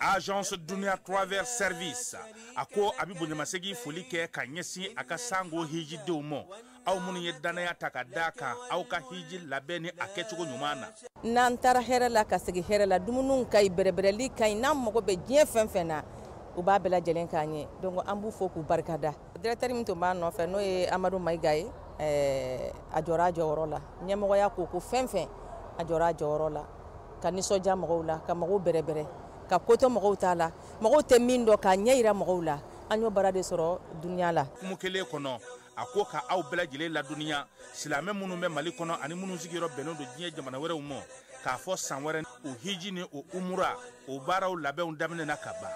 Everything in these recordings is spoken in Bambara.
Agence Dunia Travel Service ako abibu nyamasegi foli ke kanyesi akasango hiji deumo au munu yedana takadaka au ka hiji labeni akechugo nyumana nantara herala kasegi herala dumunun kay berebereli kay nam mogo be dien fenfena u ba bela jelen kanye donc ambu foku barkada directeur minto ma no fe no e Amadou Maïgaye ajora jorola nyemogo ya ko fenfen ajora jorola kaniso jamogo la kamago berebere ka koto mogo tala mogo te mindo ka nyeira mogo la anyo barade soro dunya la kumukele kono ako ka aw bela jele la dunya silame munu be Mali kono ani munu sigiro beno do diye jamana were umo ka fo sanwere o hiji ni o umura o baraw labe on damne na kaba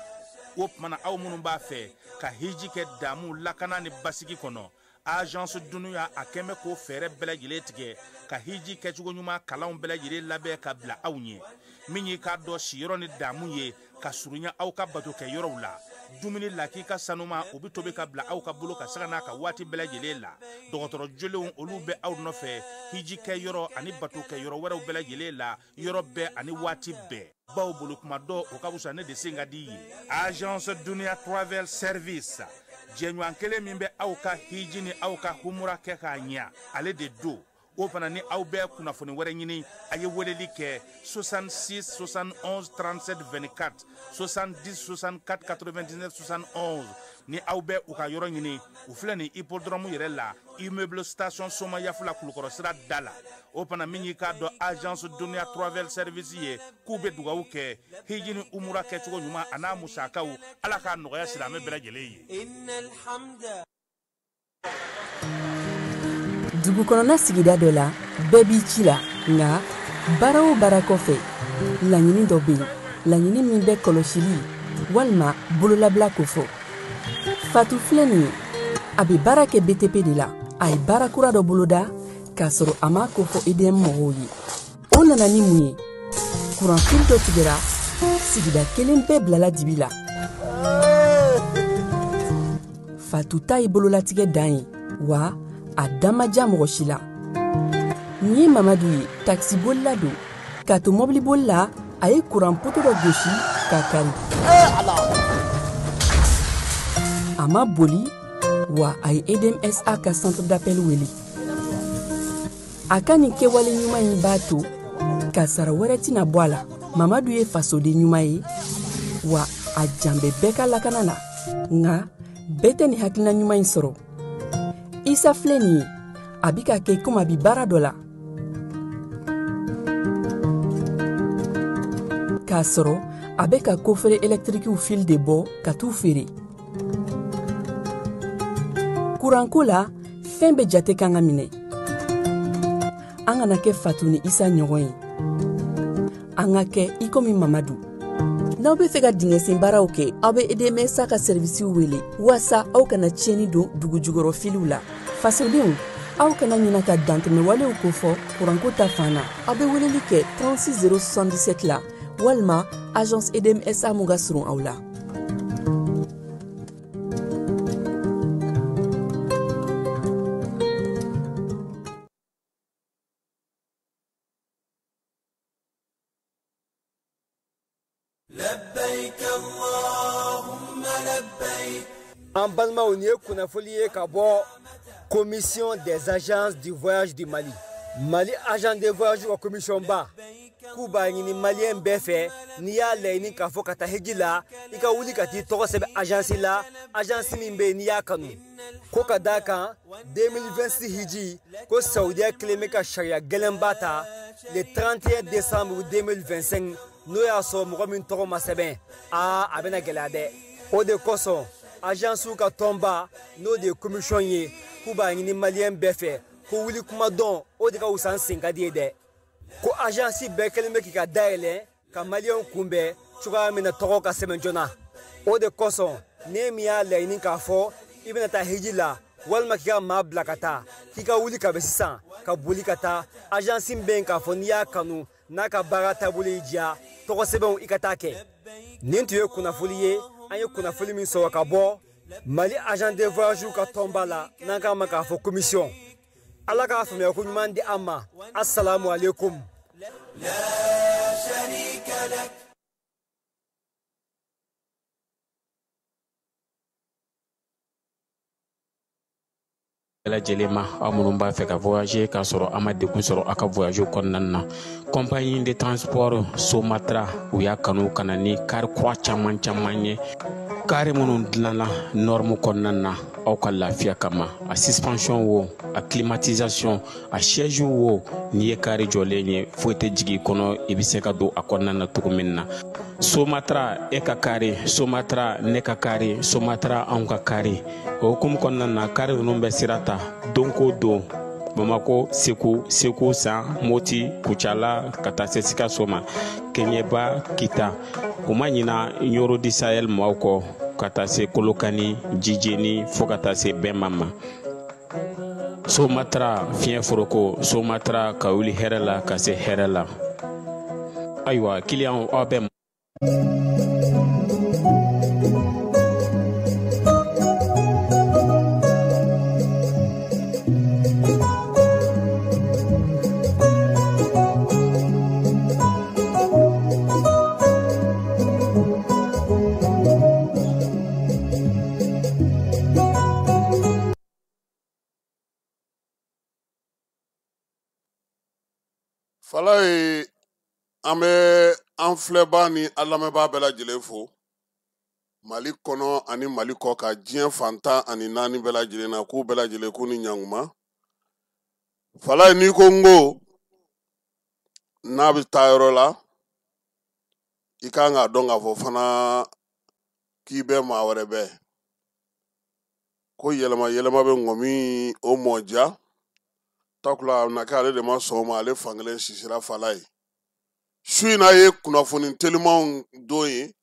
o mana aw munu ba fe ka hiji ke damu lakana ni basigi kono Agence Dunia akeme ko fere bela jele tige ka hiji ke chugo nyuma kalaw bela jele labe ka bla awnye minyi ka do shiro ni damu ye ka surunya aw ka bato ke yoro la dumuni laki ka sanuma obi tobe ka bla aw ka bolo ka sagana ka wati bela jele la dogotoro jolewon olu be aw no fe hiji ke yoro ani bato ke yoro wera bela jele la yoro be ani wati be baw bolo kuma do o ka busa ne de singa di Agence Dunia Travel Service jenwan kele mimbe aw ka hiji ni aw ka humura ke ka nya ale de do o fana ni aw be kunafoni wɛrɛ ɲini a ye weleli kɛ 66 71 37 24 70 64 99 71 ni aw be u ka yɔrɔ ɲini u filɛ ni hippodrome yɛrɛ la immeuble station soma yafula kulukɔrɔ sira da la o fana min y'i k'a dɔn Agence Dunia Travel Service ye k'u be dugawu kɛ hiji ni umura kɛcogo ɲuman a n'a musakaw ala k'a nɔgɔya silamɛ bɛɛ lajɛlen ye. Dugu kɔnɔna sigida dɔ la bɛɛ b'i ci la nga baara o baara kɔfɛ laɲini dɔ bɛ yen laɲini min bɛ kɔlɔsili walima bololabila ko fɔ Fatu filɛ nin ye a bɛ baara kɛ BTP de la a ye baara kura dɔ boloda k'a sɔrɔ a ma ko fɔ EDM mɔgɔw ye o nana ni mun ye kuran fili dɔ tigɛra sigida kelen bɛɛ bilala dibi la Fatu ta ye bololatigɛ dan ye wa a damaja mɔgɔ si la nin ye Mamadu ye taxi bolila don k'a to mɔbili bolila a ye kuran poto dɔ gosi k'a kari a ma boli wa a ye EDMSA ka centre d'appel wele a ka nin kɛwale ɲuman in b'a to ka sara wɛrɛ tɛna bɔ a la Mamadu ye fasoden ɲuman ye wa a jan bɛ bɛɛ ka lakana na nka bɛɛ tɛ nin hakilina ɲuman in sɔrɔ Isa filɛ nin ye a bi ka kɛ komi a bi baara dɔ la k'a sɔrɔ a bɛ ka kofere électrique fil de bɔ ka t'u feere kuranko la fɛn bɛ jate kan ka minɛ an kana kɛ Fatu ni Isa ɲɔgɔn ye an ka kɛ i komi Mamadu n'aw bɛ fɛ ka dingɛsen baaraw kɛ aw bɛ EDMSA ka servisiw wele walasa aw kana tiɲɛni don dugu jukɔrɔ filiw la fasodenw aw kana ɲina ka dantɛmɛ walew ko fɔ kuranko ta fan na aw bɛ weleli kɛ 36 077 la walima agence EDMSA mun ka surun aw la En Balmaou ni kunafoli ka bɔ commission des agences du voyage du Mali. Mali agent de voyage wa commission ba. K'u b'a ɲini malien bɛɛ fɛ n'i y'a laɲini k'a fɔ ka taa hiji la i ka wuli ka t'i tɔgɔ sɛbɛn agence la agence min bɛ yen n'i y'a kanu. Ko ka d'a kan 2026 hiji ko Saudiya kelen bɛ ka sariya gɛlɛnba ta le 31 décembre 2025 n'o y'a sɔrɔ mɔgɔ min tɔgɔ ma sɛbɛn a bɛna gɛlɛya dɛ. O de kosɔn agence ka tɔnba n'o de ye commission ye k'u b'a ɲini malien bɛɛ fɛ ko wuli kuma dɔn o de ka wusa n sen ka di ye dɛ ko agence bɛɛ kelen bɛ k'i ka dayɛlɛ ka malien kunbɛn cogoya min na tɔgɔ ka sɛbɛn joona o de kosɔn ne min y'a laɲini k'a fɔ i bɛna taa hiji la walima k'i ka maa bila ka taa k'i ka wuli ka bɛn sisan ka boli ka taa agence min bɛ yen k'a fɔ n'i y'a kanu n'a ka baara taabolo y'i diya tɔgɔ sɛbɛnw i ka taa kɛ nin tun ye kunnafoli ye an ye kunnafoli min sɔrɔ ka bɔ Mali agent de voyage ka tɔnba la n'an k'a ma k'a fɔ commission ala k'a faamuya ko ɲuman di an ma assalamu alaikum. Jelema amunumba fait ka voyager ka soro amade ku soro aka voyager konnanna compagnie de transport Somatra u ya kanu kanani kar kwa chaman chamanye kare munun dilana norme konnanna aw ka lafiya kama a suspension wo a climatisation a siège wo ni ye kare jolenye foite jigi kono ibise ka do akonnanna tukuminna Somatra e ka kare Somatra ne ka kare Somatra an ka kare o kum konnanna kare numbe sirata donko do Bamako Sekou San Moti Kuchala kata sesika soma Kenyeba Kita kuma nyina Nyoro di Sahel mawko kata se Kolokani Jijeni fo kata se Bemama Somatra fiɲɛ foroko Somatra ka wuli hɛrɛ la ka se hɛrɛ la ayiwa kiliyan aw bɛ Falaye ame an filɛba ni an lamɛnbaa bɛɛ lajɛlen fo Mali kɔnɔ ani Mali kɔ ka diɲɛ fantan ani naani bɛɛ lajɛlen na k'u bɛɛ lajɛlen k'u ni ɲankuma Falaye n'i ko n ko n'a bɛ taa yɔrɔ la i kan k'a dɔn k'a fɔ fana k'i bɛ maa wɛrɛ bɛɛ ko yɛlɛma yɛlɛma bɛ ŋɔmi o mɔdiya takula na kɛ ale de ma sɔn o ma ale fankelen sisira Falaye su in na ye kunnafoni telimanw don ye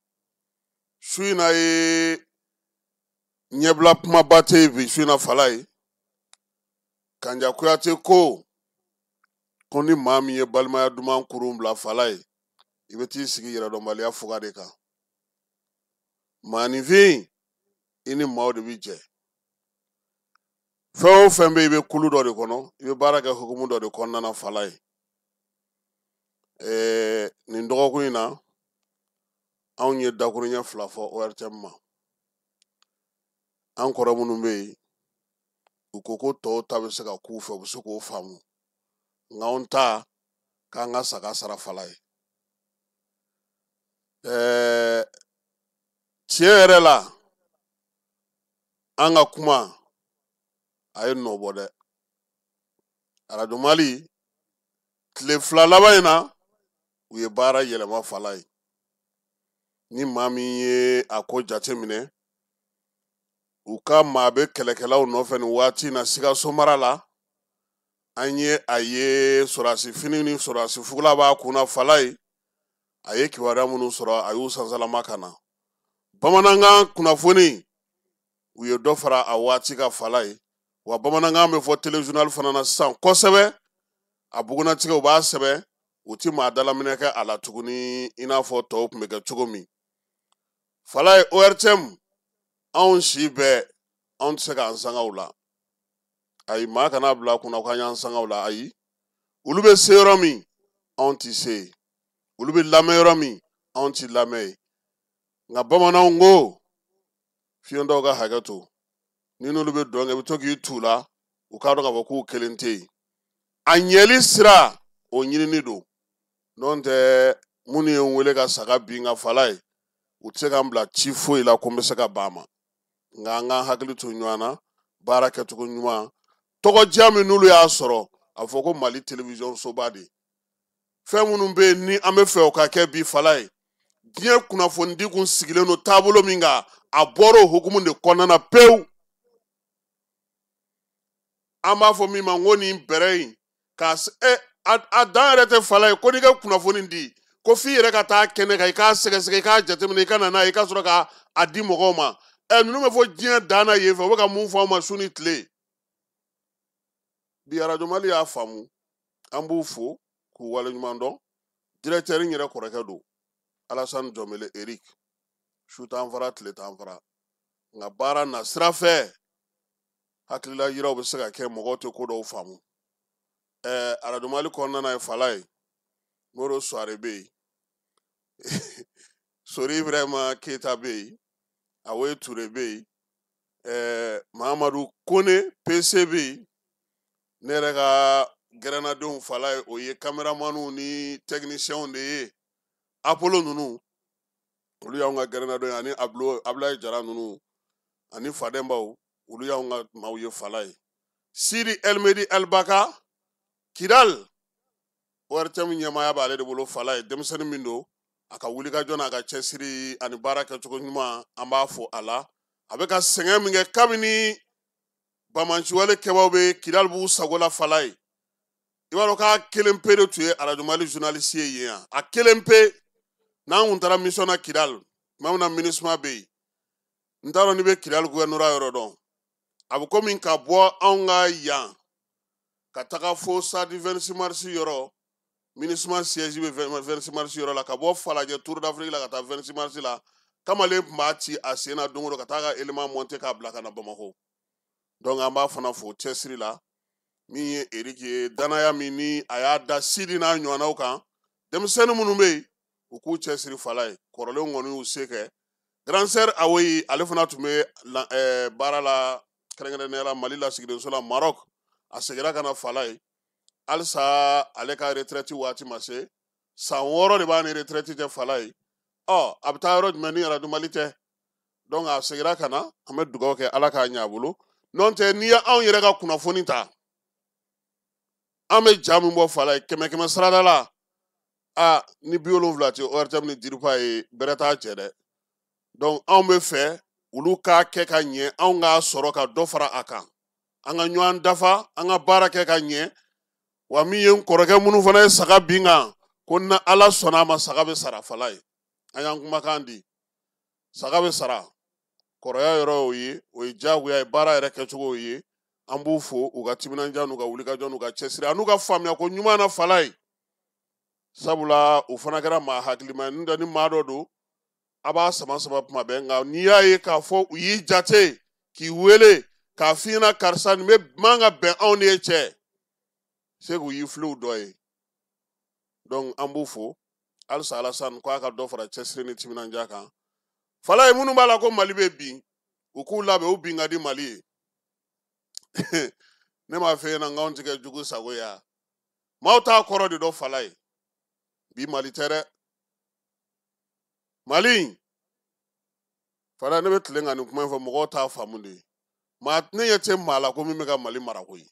su in na ye ɲɛbila kumaba tɛ yen bi su in na Falaye Kanja Kuyate ko ni maa min ye balimaya duman kurun bila Falaye i bɛ t'i sigi yɛrɛdɔnbaliya fuga de kan maanifin i ni maaw de bɛ jɛ fɛn o fɛn bɛ i bɛ kulu dɔ de kɔnɔ i bɛ baara kɛ hukumu dɔ de kɔnɔna na Falaye nin dɔgɔkun in na anw ye dakuruɲɛ 2 fɔ ORTM ma an kɔrɔ minnu bɛ yen u ko tɔw ta bɛ se ka k'u fɛ u bɛ se k'o faamu nka anw ta k'an ka saga sara Falaye tiɲɛ yɛrɛ la an ka kuma a ye nɔ bɔ dɛ Radio Mali tile 2 laban in na u ye baara yɛlɛma Falaye ni maa min ye a ko jate minɛ u ka maa bɛ kɛlɛkɛlaw nɔfɛ nin waati in na Sikaso mara la an ye a ye sɔrɔdasi fini ni sɔrɔdasi fugula b'a kunna Falaye a ye kibaruya minnu sɔrɔ a y'u sansalama ka na bamanankan kunnafoni u ye dɔ fara a waati ka Falaye wa bamanankan bɛ fɔ téléjournal fana na sisan kosɛbɛ a bugunatigɛw b'a sɛbɛn u ti maa dalaminɛ kɛ a la tuguni i n'a fɔ tɔw tun bɛ kɛ cogo min Falaye ORTM anw si bɛɛ anw tɛ se k'an sanga u la ayi maa kana bila kunna k'an y'an sanga u la ayi olu bɛ se yɔrɔ min anw tɛ se olu bɛ lamɛn yɔrɔ min anw tɛ lamɛn nka bamananw ko fiɲɛtɔw ka hakɛ to ni n'olu bɛ dɔn kɛ i bɛ to k'i t'u la u k'a dɔn k'a fɔ k'u kelen tɛ yen a ɲɛli sira o ɲinini don n'o tɛ minnu ye n wele ka saga bin ka Falaye u tɛ se k'an bila ci foyi la ko n bɛ se ka ban ma nka an k'an hakili to ɲɔgɔn na baara kɛcogo ɲuman tɔgɔdiya min n'olu y'a sɔrɔ a fɔ ko Mali télévision soba de fɛn minnu bɛ yen ni an bɛ fɛ o ka kɛ bi Falaye diɲɛ kunnafonidi kun sigilen don taabolo min kan a bɔra o hukumu de kɔnɔna na pewu an b'a fɔ min ma ko nin bɛrɛ in a dan yɛrɛ tɛ Falaye ko n'i ka kunnafoni di ko f'i yɛrɛ ka taa kɛnɛ kan i k'a sɛgɛsɛgɛ i k'a jateminɛ i ka na n'a ye i ka sɔrɔ k'a di mɔgɔw ma ninnu bɛ fɔ diɲɛ dan na yen fɛ u bɛ ka mun fɔ an ma su ni tile bi Radio Mali y'a faamu an b'u fo k'u waleɲuman dɔn directeur in yɛrɛ kɔrɔkɛ don Alassane Jɔnbɛlɛ Eric su t'an fara tile t'an fara nka baara na sira fɛ hakilila yiraw bɛ se ka kɛ mɔgɔw tɛ ko dɔw faamu Radio Mali kɔnɔna ye Falaye Moro Suare bɛ yen Sori Ibrahima Keita bɛ yen Awoye Ture bɛ yen Mahamadou Kone PCB ne yɛrɛ ka gɛrɛnadenw fala ye o ye caméramanw ni techniciens de ye Apollo ninnu olu y'anw ka gɛrɛnadenw ye ani Ablaye Jara ninnu ani Fadɛnbaw olu y'anw ka maaw ye fala ye Sidi Elmedi Elbaka Kidal ORTM ɲɛmaaya b'ale de bolo fala ye denmisɛnnin min don a ka wulikajɔ n'a ka cɛsiri ani baara kɛcogo ɲuman an b'a fɔ a la a bɛ ka sɛgɛn min kɛ kabini Bamanciwale kɛbaaw bɛ Kidal b'u sago la fala ye i b'a dɔn k'a kelen pe de tun ye Radio Mali journaliste ye yan a kelen pe n'an kun taara mission na Kidal tuma min na MINUSMA bɛ yen n t'a dɔn n'i bɛ Kidal gouvernorat yɔrɔ dɔn a bɛ komi ka bɔ anw ka yan ka taga fo stade 26 mars yɔrɔ MINUSMA siège bɛ 26 mars yɔrɔ la ka bɔ Falajɛ Tour d'Afrique la ka taa 26 mars la kamalen tun b'a ci a sen na don o don ka taa ka élément monter k'a bila ka na Bamakɔ donc an b'a fana fo cɛsiri la min ye Eric ye danaya min ni a y'a da Sidi n'a ɲɔgɔnnaw kan denmisɛnnin minnu bɛ yen u k'u cɛsiri fala ye kɔrɔlenw kɔni y'u se kɛ grand sœur Awoyi ale fana tun bɛ baara la kɛrɛnkɛrɛnnenya la Mali lasigidenso la Maroc a seginna ka na fala ye halisa ale ka retraite waati ma se san 6 de b'a ni retraite cɛ fala ye a bɛ taa yɔrɔ jumɛn ni Radio Mali tɛ donc a seginna ka na an bɛ dugawu kɛ Ala k'a ɲɛ a bolo n'o tɛ n'i ye anw yɛrɛ ka kunnafoni ta an bɛ ja min bɔ fala ye 100 sarada la ni 70 tɛ ORTM ni Diripa ye bɛrɛ t'a cɛ dɛ donc anw bɛ fɛ olu k'a kɛ ka ɲɛ anw k'a sɔrɔ ka dɔ fara a kan an ka ɲɔgɔn dafa an ka baara kɛ ka ɲɛ wa min ye n kɔrɔkɛ minnu fana ye saga bin kan ko na Ala sɔnna a ma saga bɛ sara fala ye an y'an kumakan di saga bɛ sara kɔrɔya yɔrɔ y'o ye o ye diyagoya ye baara yɛrɛ kɛcogo ye an b'u fo u ka timinandiya n'u ka wulikajɔ n'u ka cɛsiri a n'u ka faamuya ko ɲuman na fala ye sabula u fana kɛra maa hakilima ye n'o tɛ ni maa dɔ don a b'a sama tuma bɛɛ nka n'i y'a ye k'a fɔ u y'i jate k'i wele k'a f'i ɲɛna karisa nin man ka bɛn anw ni e cɛ c'est que u y'i filew dɔ ye donc an b'u fo halisa Alasani ko a ka dɔ fara cɛsiri ni timinandiya kan fala ye minnu b'a la ko Mali bɛ bin u k'u labɛn u bin ka di Mali ye ne m'a fɛ yen na nka anw tɛ kɛ jugu sago ye maaw t'a kɔrɔ de dɔn fala ye bi Mali tɛ dɛ Mali fala ne bɛ tilen ka nin kuma in fɔ mɔgɔw t'a faamu de ne ɲɛ tɛ maa la ko min bɛ ka Mali mara koyi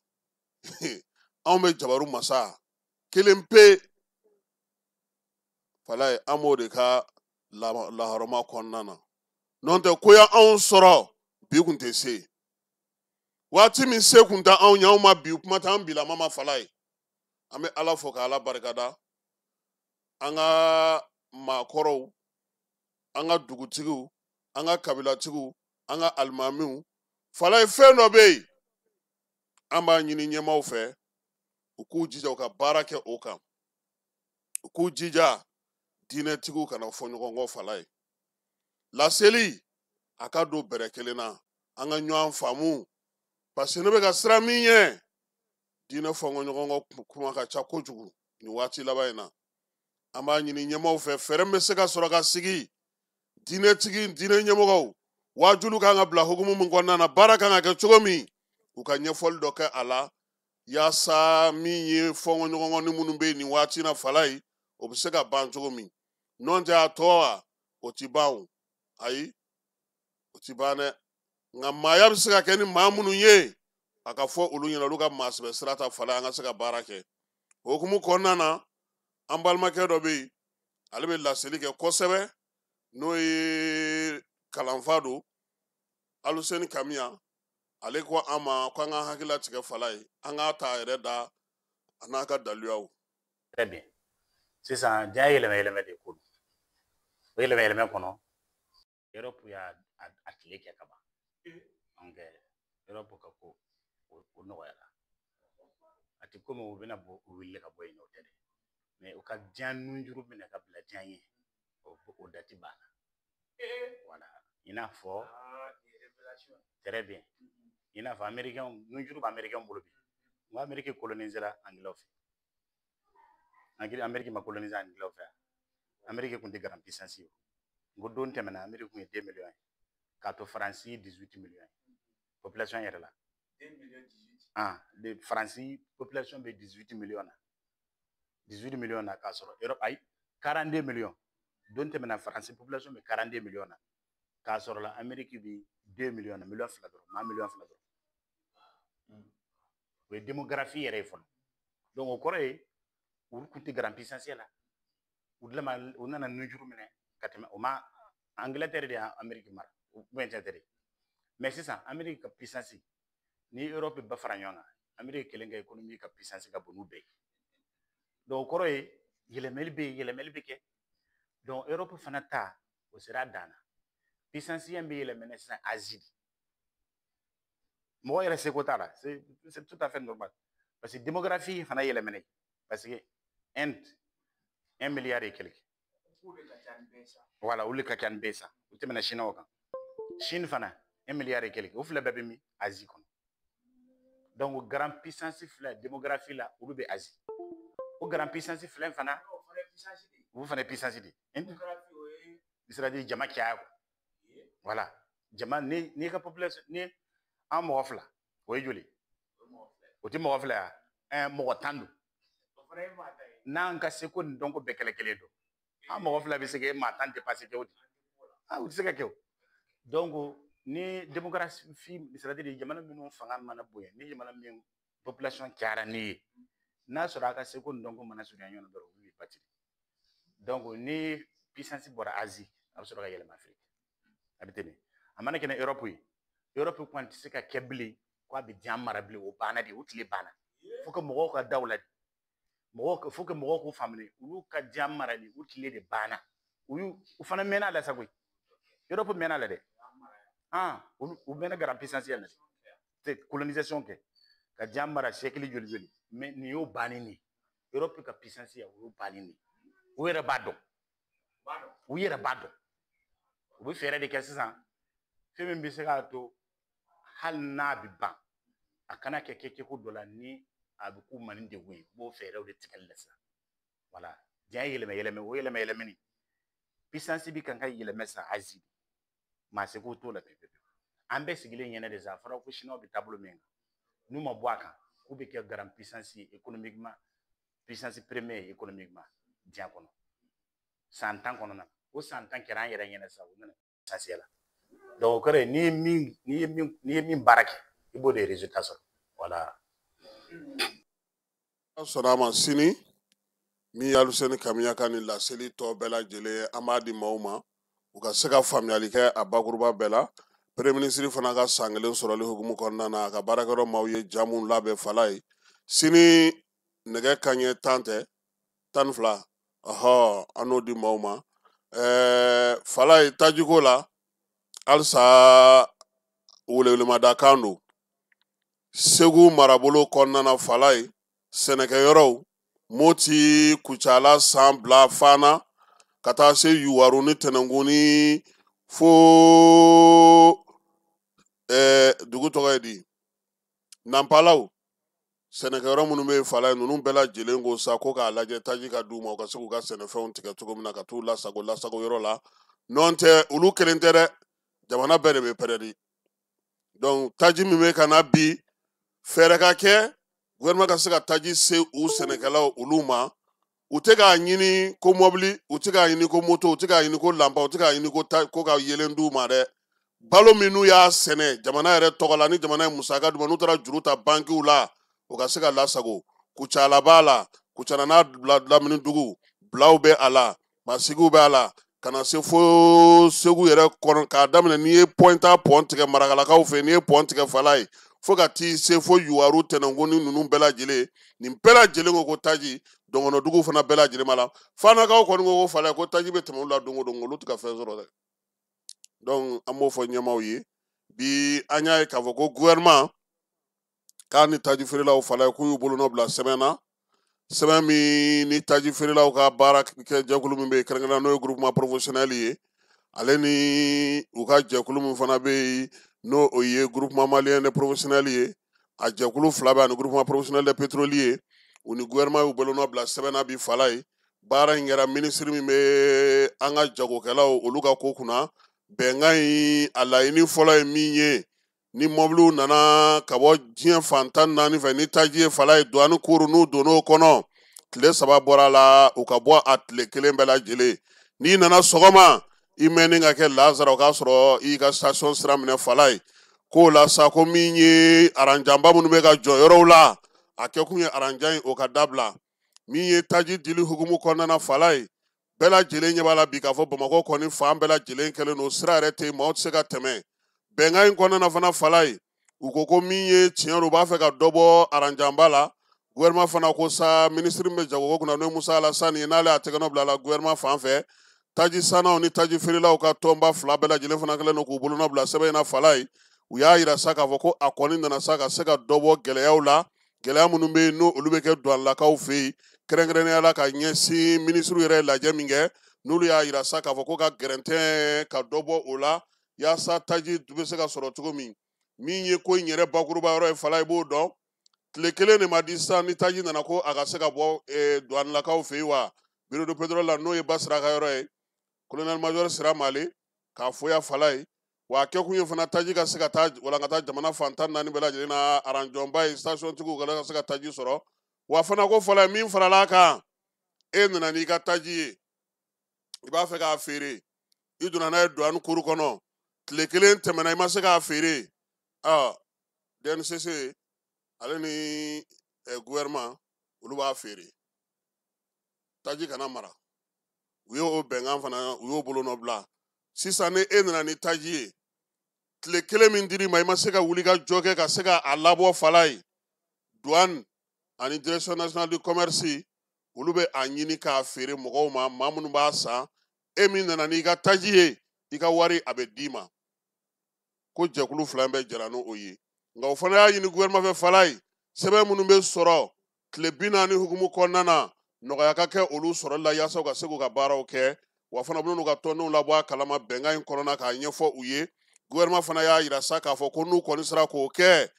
anw bɛ Jabaru masa kelen pe fala ye an b'o de ka laharama kɔnɔna na n'o tɛ ko y'anw sɔrɔ bi kun tɛ se waati min se kun tɛ anw ye anw ma bi kuma tɛ an bilama ma fala ye an bɛ Ala fo ka Ala barikada an ka maakɔrɔw an ka dugutigiw an ka kabilatigiw an ka alimamiw fala ye fɛn dɔ bɛ yen an b'a ɲini ɲɛmaaw fɛ u k'u jija u ka baara kɛ o kan u k'u jija diinɛtigiw kana fɔ ɲɔgɔn kɔ fala ye laseli a ka don bɛrɛ kelen na an ka ɲɔgɔn faamu parce que ne bɛ ka siran min ɲɛ diinɛ fɔnkɔ ɲɔgɔn kɔ kuma ka ca kojugu nin waati laban in na an b'a ɲini ɲɛmaaw fɛ fɛɛrɛ min bɛ se ka sɔrɔ ka sigi diinɛ ɲɛmɔgɔw wajilu kan ka bila hukumu min kɔnɔna na baara kan ka kɛ cogo min u ka ɲɛfɔli dɔ kɛ a la yaasa min ye fɔnkɔ ɲɔgɔn ni minnu bɛ yen nin waati na fala ye o bɛ se ka ban cogo min n'o tɛ a tɔ wa o ti ban o ayi o ti ban dɛ nka maaya bɛ se ka kɛ ni maa minnu ye a ka fɔ olu ɲɛna olu ka maa sɛbɛ sira ta fala an ka se ka baara kɛ o hukumu kɔnɔna na an balimakɛ dɔ bɛ yen ale bɛ laseli kɛ kosɛbɛ n'o ye kalanfa don Aluseni Kamiya ale ko an ma ko an ka hakilila tigɛ fala ye an k'a ta a yɛrɛ da a n'a ka daliluyaw. Très bien. Sisan diɲɛ yɛlɛmɛ de ko don o yɛlɛmɛ kɔnɔ Europe y'a tile kɛ ka ban donc Europe ka ko o nɔgɔyara a tɛ komi u bɛna bɔ u wulila ka bɔ yen o tɛ dɛ mais u ka diɲɛ nunjuru minɛ ka bila diɲɛ ye o dati banna voilà i n'a fɔ très bien i n'a fɔ américain nunjuru bɛ américain bolo bi n ko Amérique colonisera anglais fɛ Amérique ma coloniser anglais fɛ Amérique kun tɛ grand puissance ye n ko don tɛmɛna Amérique kun ye 2 millions ye k'a to Faransi 18 millions ye population yɛrɛ la de faransi population bɛ 18 millions na 18 millions na k'a sɔrɔ Europe ayi 42 millions don tɛmɛna faransi population bɛ 42 millions na k'a sɔrɔ la Amérique bɛ 2 millions na million 2 dɔrɔn maa million 2 dɔrɔn o ye démographie yɛrɛ ye fɔlɔ donc o kɔrɔ ye olu tun tɛ grand puissance la u nana nujuru minɛ ka tɛmɛ o ma Angleterre de y'a Amérique mara ou bien tɛ mais sisan Amérique ka puissance ni Europe ba fara ɲɔgɔn kan Amérique kelen ka économie ka puissance ka bon n'u bɛɛ ye donc o kɔrɔ ye yɛlɛmɛli bɛ kɛ donc Europe fana ta o sera dan na puissance in bɛ yɛlɛmɛ sisan Asie mɔgɔ yɛrɛ seko t'a la c'est tout à fait normal parce que démographie fana yɛlɛmɛ parce que Inde 1 milliard et quelque voilà olu ka ca ni bɛɛ sa u tɛmɛna Chine o kan Chine fana 1 milliard et quelque o fila bɛɛ bɛ min Asie kɔnɔ donc grand puissance fila démographie la olu bɛ Asie o grand puissance fila fana olu fana puissance de c'est-à-dire jama caya quoi voilà jama ni ka population ni an mɔgɔ fila o ye joli o tɛ mɔgɔ fila ya mɔgɔ 10 don n'an ka seko ni dɔnko bɛɛ kɛlɛ don an mɔgɔ fila bɛ se ka maa 10 dépassé kɛ o u tɛ se ka kɛ o donc ni démographie c'est-à-dire jamana minnu fanga mana bonya ni jamana min population cayara ni ye n'a sɔrɔ a ka seko ni dɔnko mana surunya ɲɔgɔn na dɔrɔn olu bɛ battre donc ni puissance bɔra Asie a bɛ sɔrɔ ka yɛlɛma Afrique a bɛ tɛmɛ a mana kɛ ni Europe ye Europe kɔni tɛ se ka kɛ bilen k'a bɛ diɲɛ mara bilen o banna de o tile banna fo que mɔgɔw ka daw la de fo que mɔgɔw k'u faamu olu ka diɲɛ mara de o tile de banna u fana mɛnna a la sago Europe mɛnna a la dɛ u mɛnna grand puissance la tɛ colonisation kɛ ka diɲɛ mara siècle joli mais nin y'o bannen de Europe ka puissance o y'o bannen de u yɛrɛ b'a dɔn u yɛrɛ b'a dɔn u bɛ fɛɛrɛ de kɛ sisan fɛn min bɛ se k'a to hali n'a bɛ ban a kana kɛ kɛko dɔ la ni a bɛ k'u ma ni degun ye u b'o fɛɛrɛw de tigɛli la sisan voilà diɲɛ yɛlɛmɛ o yɛlɛmɛ nin puissance bi kan ka yɛlɛmɛ sa Asie maa se k'o t'o la pewu an bɛɛ sigilen ɲɛna de sa a fɔra ko Chinois bɛ taabolo min kan n'u ma bɔ a kan k'u bɛ kɛ grand puissance ye économiquement puissance première ye économiquement diɲɛ kɔnɔ san 10 kɔnɔna na o san 10 kɛra an yɛrɛ ɲɛna sa u nana puissance la donc o kɔrɔ ye n'i ye min baara kɛ i b'o de résultat sɔrɔ voilà. sɔnna a ma sini min y'Aluseni Kamiya ka ni laseli tɔ bɛɛ lajɛlen an b'a di maaw ma u ka se ka faamuyali kɛ a bakuruba bɛɛ la premier ministre fana ka san 1 sɔrɔli hukumu kɔnɔna na a ka baarakɛyɔrɔ maaw ye jamu labɛn fala ye sini nɛgɛ kanɲɛ 10 tɛ 12 an n'o di maaw ma fala ye tajiko la halisa welewelemadakan don Segu marabolo kɔnɔna na fala ye sɛnɛkɛyɔrɔw Moti Kucala Sambla Fana ka taa se Yuwaru ni Tɛnɛnkuni fo dugu tɔgɔ ye di Nampalaw sɛnɛkɛyɔrɔ minnu bɛ fala ye ninnu bɛɛ lajɛlen ko sa ko k'a lajɛ taji ka d'u ma u ka se k'u ka sɛnɛfɛnw tigɛ cogo min na ka t'u lasago yɔrɔ la n'o tɛ olu kelen tɛ dɛ jamana bɛɛ de bɛ pɛrɛdi donc taji min bɛ ka na bi fɛɛrɛ ka kɛ gouvernement ka se ka taji se u sɛnɛkɛlaw olu ma u tɛ k'a ɲini ko mobili u tɛ k'a ɲini ko moto u tɛ k'a ɲini ko lampa u tɛ k'a ɲini ko ka yelen d'u ma dɛ balo min n'u y'a sɛnɛ jamana yɛrɛ tɔgɔ la ni jamana ye musaka d'u ma n'u taara juru ta bankiw la u ka se ka lasago Kucala b'a la Kucala n'a lamini dugu Bilaw bɛ a la Masigiw bɛ a la ka na se fo Segu yɛrɛ kɔnɔ k'a daminɛ n'i ye pɔn tigɛ Marakalakaw fɛ n'i ye pɔn tigɛ fala ye fo ka t'i se fo Yuwaru Tɛnɛnkuni ninnu bɛɛ lajɛlen nin bɛɛ lajɛlen ko taji dɔngɔnɔdugu fana bɛɛ lajɛlen ma la Fanakaw kɔni ko fala ko taji bɛ tɛmɛ olu la don o don olu tɛ ka fɛn sɔrɔ dɛ donc an b'o fɔ ɲɛmaaw ye bi an y'a ye k'a fɔ ko gouvernement k'a ni taji feerelaw fala ye k'u y'u bolonɔ bila sɛbɛn na sɛbɛn min ni taji feerelaw ka baara kɛ jɛkulu min bɛ yen kɛrɛnkɛrɛnnen n'o ye groupement professionnel ye ale ni u ka jɛkulu min fana bɛ yen n'o ye groupement malien de professionnel ye a jɛkulu fila bɛ ani groupement professionnel de pétrolier u ni gouvernement y'u bolonɔ bila sɛbɛn na bi fala ye baara in kɛra ministre min bɛ an ka jagokɛlaw olu ka ko kunna bɛnkan in a laɲini fɔlɔ ye min ye ni mobiliw nana ka bɔ diɲɛ fantan naani fɛ ni taji ye fala ye douane kuru n'u donn'o kɔnɔ tile 3 bɔra la u ka bɔ a tile 1 bɛɛ lajɛlen n'i nana sɔgɔma i mɛnni ka kɛ lazara o k'a sɔrɔ i ka station sira minɛ fala ye k'o la sa ko min ye aranjanba minnu bɛ ka jɔ yɔrɔw la a kɛkun ye aranjan ye o ka dabila min ye taji dili hukumu kɔnɔna fala ye bɛɛ lajɛlen ɲɛ b'a la bi k'a fɔ bamakɔ kɔni fan bɛɛ lajɛlen kɛlen don sira yɛrɛ tɛ yen maaw tɛ se ka tɛmɛ bɛnkan in kɔnɔna fana fala ye u ko min ye tiɲɛ u b'a fɛ ka dɔ bɔ aranjanba la gouvernement fana ko sa ministre bɛ jago kunna n'o ye Musa Alasani ye n'ale y'a tɛgɛ bila la gouvernement fan fɛ taji sannaw ni taji feerelaw ka tɔnba 2 bɛɛ lajɛlen fana kɛlen don k'u bolonɔ bila sɛbɛn in na fala ye u y'a yira sa k'a fɔ ko a kɔni nana sa ka se ka dɔ bɔ gɛlɛyaw la gɛlɛya minnu bɛ yen n'o olu bɛ kɛ douanelakaw fɛ yen kɛrɛnkɛrɛnnenya la ka ɲɛsin ministre yɛrɛ lajɛ min kɛ n'olu y'a yira sa k'a fɔ ko ka gɛrɛntɛ ka dɔ bɔ o la yaasa taji bɛ se ka sɔrɔ cogo min ye ko in yɛrɛ bakuruba yɔrɔ ye fala i b'o dɔn tile 1 de ma di sisan ni taji nana ko a ka se ka bɔ douanelakaw fɛ yen wa bureau de pétrole la n'o ye Basira ka yɔrɔ ye colonel major Sira Male k'a foya fala ye wa a kɛkun ye fana taji ka se ka taa walankata jamana fantan naani bɛɛ lajɛlen na aranjɔnba ye station tigiw ka se ka taji sɔrɔ wa fana ko fala ye min farala kan e nana n'i ka taji ye i b'a fɛ k'a feere i donna n'a ye douane kuru kɔnɔ tile 1 tɛmɛna i ma se k'a feere DNCC ale ni gouvernement olu b'a feere taji kana mara u y'o bɛnkan fana u y'o bolonɔ bila sisan ni e nana ni taji ye tile 1 min dir'i ma i ma se ka wuli ka jɔ kɛ ka se ka a labɔ fala ye douane ani direction nationale du commerce olu bɛ a ɲini k'a feere mɔgɔw ma maa minnu b'a san e min nana n'i ka taji ye i ka wari a bɛ d'i ma ko jɛkulu 2 bɛ jɛra n'o ye nka o fana y'a ɲini gouvernement fɛ fala ye sɛbɛn minnu bɛ sɔrɔ tile 40 hukumu kɔnɔna na nɔgɔya ka kɛ olu sɔrɔli la yaasa u ka se k'u ka baaraw kɛ wa fana bɛ n'u ka tɔndenw labɔ a kalama bɛnkan in kɔnɔna k'a ɲɛfɔ u ye gouvernement fana y'a yira sa k'a fɔ ko n'u kɔni sera k'o kɛ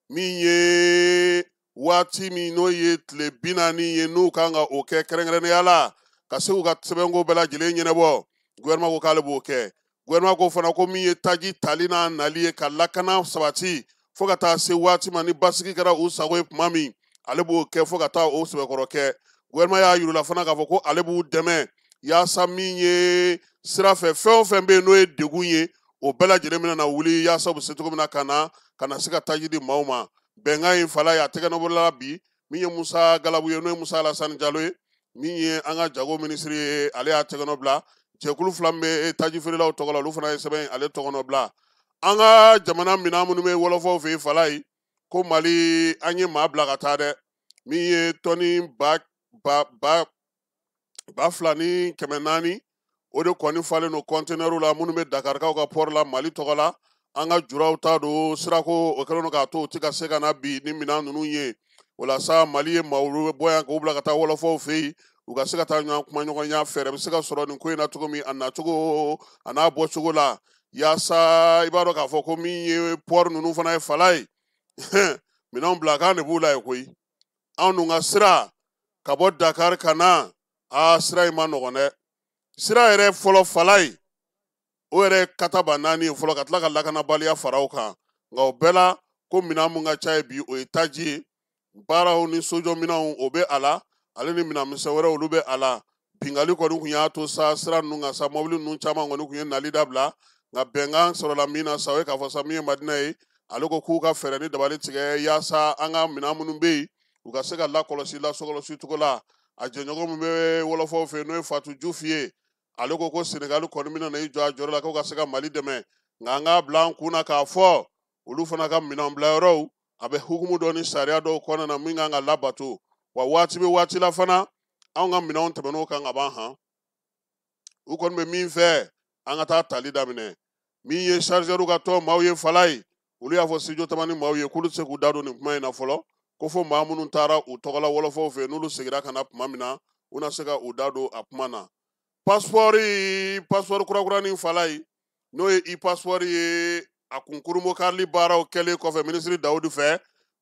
min ye waati min n'o ye tile 40 ye n'u kan ka o kɛ kɛrɛnkɛrɛnnenya la ka se k'u ka sɛbɛnko bɛɛ lajɛlen ɲɛnabɔ gouvernement ko k'ale b'o kɛ gouvernement ko fana ko min ye taji tali n'a nali ye ka lakana sabati fo ka taa se waati ma ni basigi kɛra u sago ye tuma min ale b'o kɛ fo ka taa o sɛbɛkɔrɔ kɛ gouvernement y'a yir'u la fana k'a fɔ ko ale b'u dɛmɛ yaasa min ye sira fɛ fɛn o fɛn bɛ yen n'o ye degun ye o bɛɛ lajɛlen bɛna na wuli yaasa u bɛ se cogo min na ka na se ka taji di maaw ma bɛnkan in fala ye a tɛgɛnɔbɔla bi min ye Musa Galabu ye n'o ye Musa Alasani Jalo ye min ye an ka jago minisiri ye ale y'a tɛgɛnɔ bila jɛkulu 2 bɛ taji feerelaw tɔgɔ la olu fana ye sɛbɛn ale tɔgɔnɔ bila an ka jamana minɛn minnu bɛ wɔlɔfɔw fɛ yen fala ye ko Mali an ye maa bila ka taa dɛ min ye tɔni ba 2,400 o de kɔni falen don conteneur la minnu bɛ Dakarikaw ka port la Mali tɔgɔ la an ka juraw ta don sirako o kɛlen don k'a to u tɛ ka se ka na bi ni minɛn ninnu ye o la sa Mali ye maaw bɔ yan k'u bila ka taa wɔlɔfɔw fɛ yen u ka se ka taa kuma ɲɔgɔnya fɛɛrɛ bɛ se ka sɔrɔ nin ko in na cogo min a nacogo a n'a bɔcogo la yaasa i b'a dɔn k'a fɔ ko min ye port ninnu fana ye fala ye minɛnw bila kan de b'u la ye koyi anw dun ka sira ka bɔ Dakar ka na sira in ma nɔgɔn dɛ sira yɛrɛ fɔlɔ fala ye o yɛrɛ kataba 4 ye fɔlɔ ka tila ka lakanabaliya faraw kan nka o bɛɛ la ko minɛn mun ka ca ye bi o ye taji ye baaraw ni sojɔ minɛnw o bɛ a la ale ni minɛn misɛn wɛrɛ olu bɛ a la bingali kɔni tun y'a to sa sira ninnu kan sa mɔbili ninnu caman kɔni tun ye nali dabila nka bɛnkan sɔrɔla min na sa o ye k'a fɔ sa min ye Madina ye ale ko k'u ka fɛɛrɛ ni dabali tigɛ yaasa an ka minɛn minnu bɛ yen u ka se ka lakɔlɔsi lasɔkɔlɔsi cogo la a jɛɲɔgɔn min bɛ wɔlɔfɔw fɛ n'o ye Fatu Jufu ye ale ko Senegali kɔni bɛna i jɔ a jɔyɔrɔ la k'u ka se ka Mali dɛmɛ nka an k'a bila an kun na k'a fɔ olu fana ka minɛn bila yɔrɔw a bɛ hukumu dɔ ni sariya dɔw kɔnɔna na min kan ka labato wa waati bɛ waati la fana anw ka minɛnw tɛmɛn'o kan ka ban han u kɔni bɛ min fɛ an ka taa tali daminɛ min ye chargeur ka tɔn maaw ye fala ye olu y'a fɔ studio tamani maaw ye k'olu tɛ se k'u da don nin kuma in na fɔlɔ ko fo maa minnu taara u tɔgɔla wɔlɔfɔw fɛ n'olu seginna ka na tuma min na u na se ka u da don a kuma na passeport kurakurani fala ye n'o ye e-passeport ye a kunkurumo karili baaraw kɛlen kɔfɛ minisiri Dawudu fɛ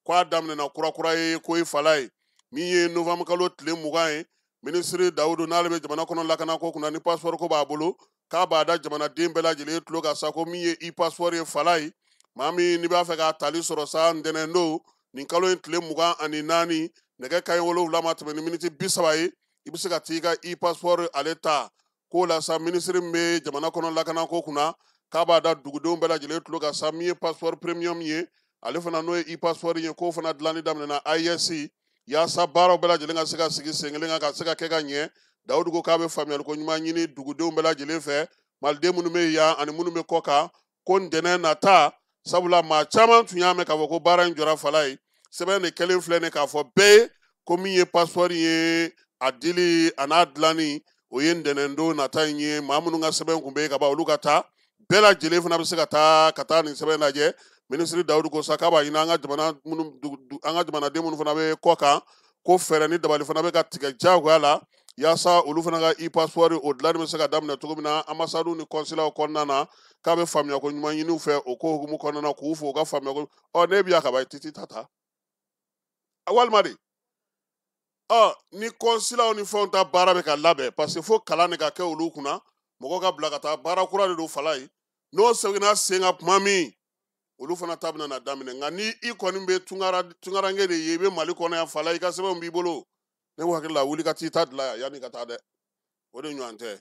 k'a daminɛna kurakura ye ko ye fala ye min ye novembre kalo tile 20 ye minisiri Dawudu n'ale bɛ jamana kɔnɔ lakana ko kunna ni passeport ko b'a bolo k'a b'a da jamanaden bɛɛ lajɛlen tulo kan sa ko min ye e-passeport ye fala ye mami ni b'a fɛ ka tali sɔrɔ sa ntɛnɛndo nin kalo in tile 24 nɛgɛ kaɲɛ 7 ma tɛmɛ ni miniti 30 ye i bɛ se ka t'i ka e-passeport ale ta k'o la sa minisiri min bɛ jamana kɔnɔ lakanako kunna k'a b'a da dugudenw bɛɛ lajɛlen tulo kan sa min ye passeport premium ye ale fana n'o ye e-passeport ye k'o fana dilanni daminɛna ISC yaasa baaraw bɛɛ lajɛlen ka se ka sigi sen kelen kan ka se ka kɛ ka ɲɛ Dawudu ko k'a bɛ faamuyaliko ɲuman ɲini dugudenw bɛɛ lajɛlen fɛ maliden minnu bɛ yan ani minnu bɛ kɔ kan ko ntɛnɛn nata sabula maa caman tun y'a mɛn k'a fɔ ko baara in jɔra fala ye sɛbɛn de kɛlen filɛ nin k'a fɔ bɛɛ ye ko min ye passeport ye a dili a n'a dilanni o ye ntɛnɛndon nata in ye maa minnu ka sɛbɛn kun bɛ yen ka ban olu ka taa bɛɛ lajɛlen fana bɛ se ka taa nin sɛbɛn lajɛ minisiri Dawudu ko sa k'a b'a ɲini an ka jamanaden minnu fana bɛ kɔ kan ko fɛɛrɛ ni dabali fana bɛ ka tigɛ diyagoya la yaasa olu fana ka e-passeport o dilanni bɛ se ka daminɛ cogo min na ambassadew ni kɔnsulaw kɔnɔna na k'a bɛ faamuyako ɲuman ɲini u fɛ o ko hukumu kɔnɔna na k'u fo u ka faamuyako ne bɛ yan ka ban titi ta walima de ni kɔnsulaw ni fɛnw ta baara bɛ ka labɛn parce que fo kalan de ka kɛ olu kunna mɔgɔ ka bila ka taa baara kura de don fala ye n'o seginna sen kan tuma min olu fana ta bɛna na daminɛ nka ni i kɔni bɛ tungarange de ye i bɛ Mali kɔnɔ yan fala i ka sɛbɛnw b'i bolo ne ko hakili la wuli ka t'i ta dilan yan yanni ka taa dɛ o de ɲɔgɔn tɛ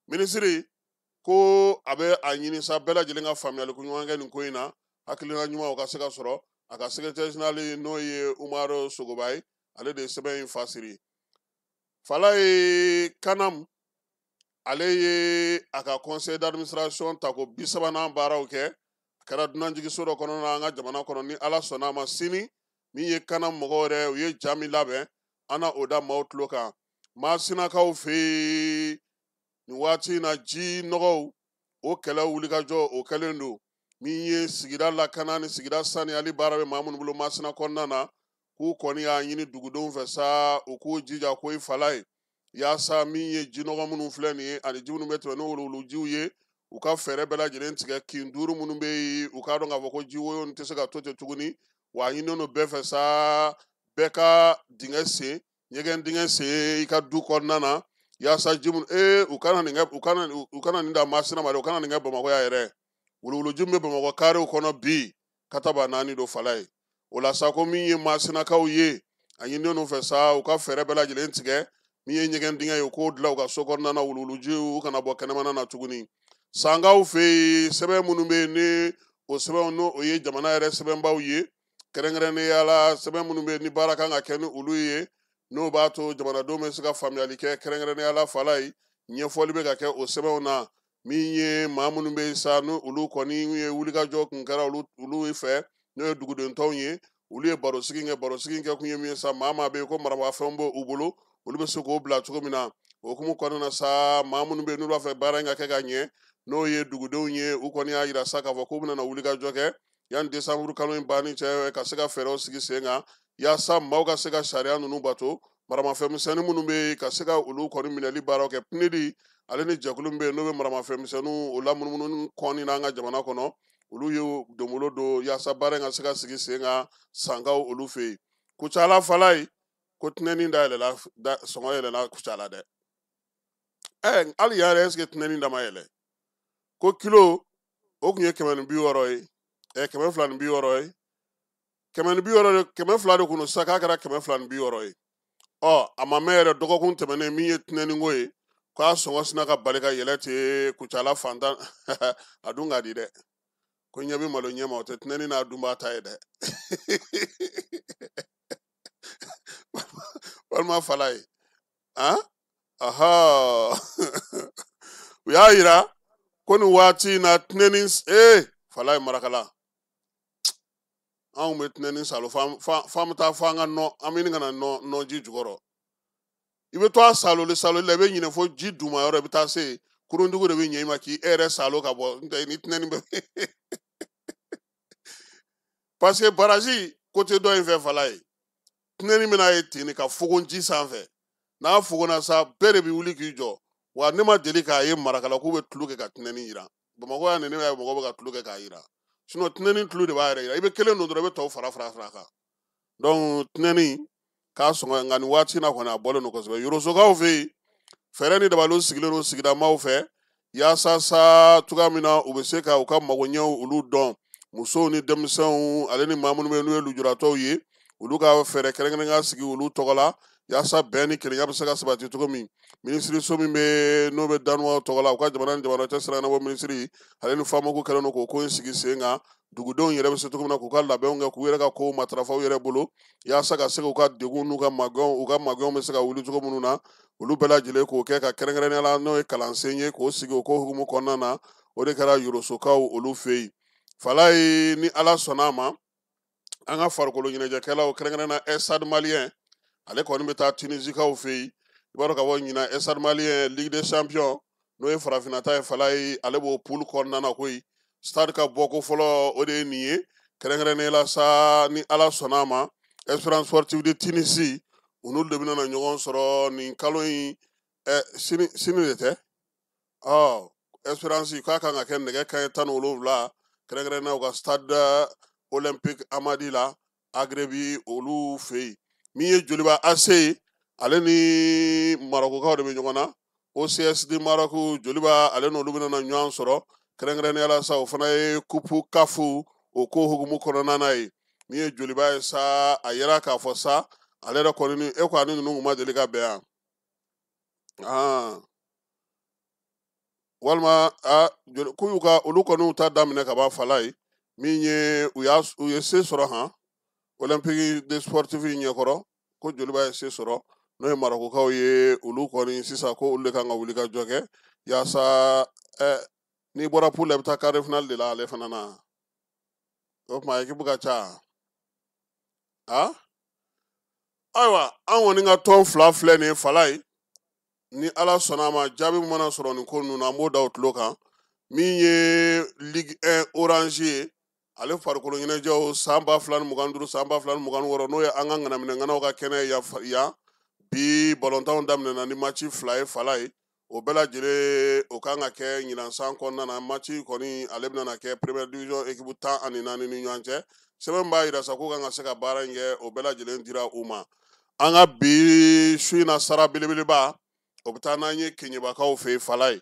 minisiri ko a bɛ a ɲini sa bɛɛ lajɛlen ka faamuyaliko ɲuman kɛ nin ko in na hakilina ɲuman o ka se ka sɔrɔ a ka secrétaire général n'o ye Umaru Sogoba ye ale de ye sɛbɛn in fasiri fala ye kanam ale ye a ka conseil d'administration ta ko 30nan baaraw kɛ a kɛra dunanjigiso dɔ kɔnɔ na an ka jamana kɔnɔ ni ala sɔnna a ma sini min ye kanam mɔgɔw yɛrɛ u ye ja min labɛn an na o da maaw tulo kan Masinakaw fɛ yen nin waati in na ji nɔgɔw o kɛlɛ wulikajɔ o kɛlen don min ye sigida lakana ni sigida saniyali baara bɛ maa minnu bolo Masina kɔnɔna na k'u kɔni y'a ɲini dugudenw fɛ sa u k'u jija ko i fala ye yaasa min ye ji nɔgɔ minnu filɛ nin ye ani ji minnu bɛ tɛmɛ n'o wuluwulujiw ye u ka fɛɛrɛ bɛɛ lajɛlen tigɛ kin duuru minnu bɛ yen u k'a dɔn k'a fɔ ko ji woyo tɛ se ka to ten tuguni wa a ɲinilen don bɛɛ fɛ sa bɛɛ ka dingɛ sen ɲɛgɛn dingɛ sen i ka du kɔnɔna na yaasa ji minnu u kana nin da Masina ma dɛ u kana nin kɛ Bamakɔ yan yɛrɛ wuluwuluji min bɛ Bamakɔ karew kɔnɔ bi kataba 4 don fala ye o la sa ko min ye Masinakaw ye a ɲinilen don fɛ sa u ka fɛɛrɛ bɛɛ lajɛlen tigɛ min ye ɲɛgɛn dingɛ ye u k'o dilan u ka so kɔnɔna na wuluwulujiw u kana bɔ kɛnɛmana na tuguni sangaw fɛ yen sɛbɛn minnu bɛ yen ni o sɛbɛnw n'o ye jamana yɛrɛ sɛbɛnbaw ye kɛrɛnkɛrɛnnenya la sɛbɛn minnu bɛ yen ni baara kan ka kɛ ni olu ye n'o b'a to jamanadenw bɛ se ka faamuyali kɛ kɛrɛnkɛrɛnnenya la fala ye ɲɛfɔli bɛ ka kɛ o sɛbɛnw na min ye maa minnu bɛ yen sa ni olu kɔni ye wulikajɔ kun kɛra olu fɛ n'o ye dugudentɔnw ye olu ye barosigi kɛ kun ye min ye sa maa bɛ yen ko maramafɛnw b'u bolo olu bɛ se k'o bila cogo min na o hukumu kɔnɔna na sa maa minnu bɛ yen n'olu b'a fɛ baara in ka kɛ ka ɲɛ n'o ye dugudenw ye u kɔni y'a jira sa k'a fɔ k'u bɛna na wulikajɔ kɛ yanni desanburu kalo in banni cɛ ka se ka fɛɛrɛw sigi sen kan yaasa maaw ka se ka sariya ninnu bato maramafɛnmisɛnnin minnu bɛ yen ka se ka olu kɔni minɛli baaraw kɛ PNUD ale ni jɛkulu min bɛ yen n'o bɛ maramafɛnmisɛnninw o lamunumunu kɔni na an ka jamana kɔnɔ olu ye donbolo don yaasa baara in ka se ka sigi sen kan sankaw olu fɛ yen Kucala fala ye ko tinɛni sɔngɔ yɛlɛla Kucala dɛ hali yan yɛrɛ est-ce que tinɛni da ma yɛlɛ ko kilo o tun ye 160 ye 260 ye 200 de kun sisan k'a kɛra 260 ye a ma mɛn yɛrɛ dɔgɔkun tɛmɛnen min ye tinɛniko ye k'a sɔngɔ sina ka bali ka yɛlɛ ten Kucala fantan a dun ka di dɛ ko ɲɛ bɛ malo ɲɛ ma o tɛ tinɛni n'a dunbaa ta ye dɛ walima fala ye u y'a yira ko nin waati in na tinɛni fala ye marakala anw bɛ tinɛni salo f'an bɛ taa fɔ an ka nɔ an bɛ ɲini ka na nɔ ji jukɔrɔ i bɛ to a saloli la i bɛ ɲinɛ fo ji duma yɔrɔ i bɛ taa se kurundugu de bɛ ɲɛ i ma k'i yɛrɛ salo ka bɔ n tɛ ni tinɛni bɛ parce que baraji côté dɔ in fɛ fala ye tinɛni bɛna ye ten ka fogon ji sanfɛ n'a fogona sa bɛɛ de bɛ wuli k'i jɔ wa ne ma deli k'a ye marakala k'u bɛ tulo kɛ ka tinɛni jira Bamakɔ yan ne y'a ye mɔgɔw bɛ ka tulo kɛ k'a jira tinɛni tulo de b'a yɛrɛ jira i bɛ kelen don dɔrɔn i bɛ tɔw fara kan donc tinɛni k'a sɔngɔ nka nin waati in na kɔni a bɔlen don kosɛbɛ Yorosokaw fɛ yen fɛɛrɛ ni dabaliw sigilen don sigidamaw fɛ yaasa sa cogoya min na u bɛ se ka u ka magoɲɛw olu dɔn musow ni denmisɛnw ale ni maa minnu bɛ n'u ye lujuratɔw ye olu ka fɛɛrɛ kɛrɛnkɛrɛnnen sigi olu tɔgɔ la yaasa bɛn ni kelenya bɛ se ka sabati cogo min minisiriso min bɛ n'o bɛ danuwa tɔgɔ la u ka jamana ni jamana cɛ siran ɲɛnabɔ minisiri ale ni Famagu kɛlen don k'o ko in sigi sen kan dugudenw yɛrɛ bɛ se cogo min na k'u ka labɛnw kɛ k'u yɛrɛ ka kow matarafaw yɛrɛ bolo yaasa ka se k'u ka degun n'u ka magɛnw bɛ se ka wuli cogo minnu na olu bɛɛ lajɛlen k'o kɛ ka kɛrɛnkɛrɛnnenya la n'o ye kalansen ye k'o sigi o ko hukumu kɔnɔna na o de kɛra yorosokaw olu fɛ yen fala ye ni ala sɔnna a ma an ka farikolo ɲɛnajɛkɛlaw kɛrɛnkɛrɛnna Estade Malien ale kɔni bɛ taa Tunisikaw fɛ yen i b'a dɔn ka bɔ ɲina Estade Malien Ligue des Champions n'o ye farafinata ye fala ye ale b'o poule kɔnɔna na koyi stade ka bɔko fɔlɔ o de ye nin ye kɛrɛnkɛrɛnnen la sa ni ala sɔnna a ma Espérance Sportive de Tunisie olu de bɛna ɲɔgɔn sɔrɔ nin kalo in sini de tɛ Espérance k'a kan ka kɛ nɛgɛ kanɲɛ 17 kɛrɛnkɛrɛnnena u ka stade olympique Amadi la Agrebi olu fɛ yen min ye Joliba AC ye ale ni Marokokaw de bɛ ɲɔgɔn na OCSD Maroc Joliba ale n'olu bɛna ɲɔgɔn sɔrɔ kɛrɛnkɛrɛnnenya la sa o fana ye coupe CAF o ko hukumu kɔnɔna na ye min ye Joliba ye sa a yera k'a fɔ sa ale yɛrɛ kɔni ni ko ani ninnu ma deli ka bɛn yan walima k'u y'u ka olu kɔniw ta daminɛ ka ban fala ye min ye u ye se sɔrɔ Olympique des Sportifs ɲɛkɔrɔ ko Joliba ye se sɔrɔ n'o ye Marokokaw ye olu kɔni sisan ko olu de kan ka wuli ka jɔ kɛ yaasa n'i bɔra poule la i bɛ taa quart de finale de la ale fana na o tuma équipe ka ca ayiwa an kɔni ka tɔn fila filɛ nin ye fala ye ni ala sɔnna a ma jaabi mana sɔrɔ nin ko ninnu na an b'o da o tulo kan min ye Ligue 1 Orange ye ale farikolo ɲɛnajɛw san 2025 san 2026 n'o ye an ka ŋanaminɛŋanaw ka kɛnɛ yan bi balontanw daminɛna ni match 2 ye fala ye o bɛɛ lajɛlen o kan ka kɛ ɲinan san kɔnɔna na match kɔni ale bɛna kɛ première division équipe 14 ni ɲɔgɔn cɛ sɛbɛn b'a jira sa ko kan ka se ka baara in kɛ o bɛɛ lajɛlen dira u ma an ka bi su in na sara belebeleba o bɛ taa n'an ye Keɲebakaw fɛ yen fala ye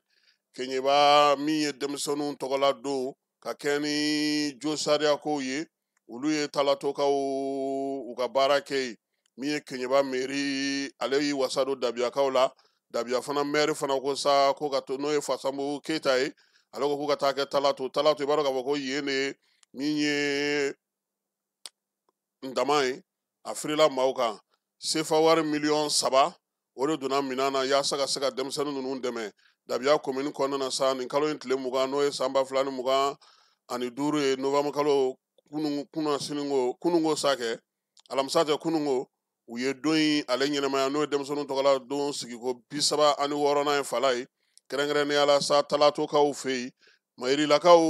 Keɲeba min ye denmisɛnninw tɔgɔla don ka kɛ ni jo sariya kow ye olu ye talatokaw u ka baara kɛ yen min ye Keɲeba mairie ale y'i wasa don Dabiyakaw la Dabiya fana maire fana ko sa ko ka to n'o ye Fasambu Keyita ye ale ko k'u ka taa kɛ talato i b'a dɔn k'a fɔ ko yen de min ye ndama ye a firila maaw kan sefa wari 3 o de donna minan na yaasa ka se ka denmisɛnnin ninnu dɛmɛ Dabiya commune kɔnɔna na sa nin kalo in tile 20 n'o ye san 2025 ye novembre kalo kunungo sa kɛ alamisa tɛ kunungo u ye don in ale ɲɛnamaya n'o ye denmisɛnninw tɔgɔla don sigi ko 36nan ye fala ye kɛrɛnkɛrɛnnenya la sa talatokaw fɛ yen mayirilakaw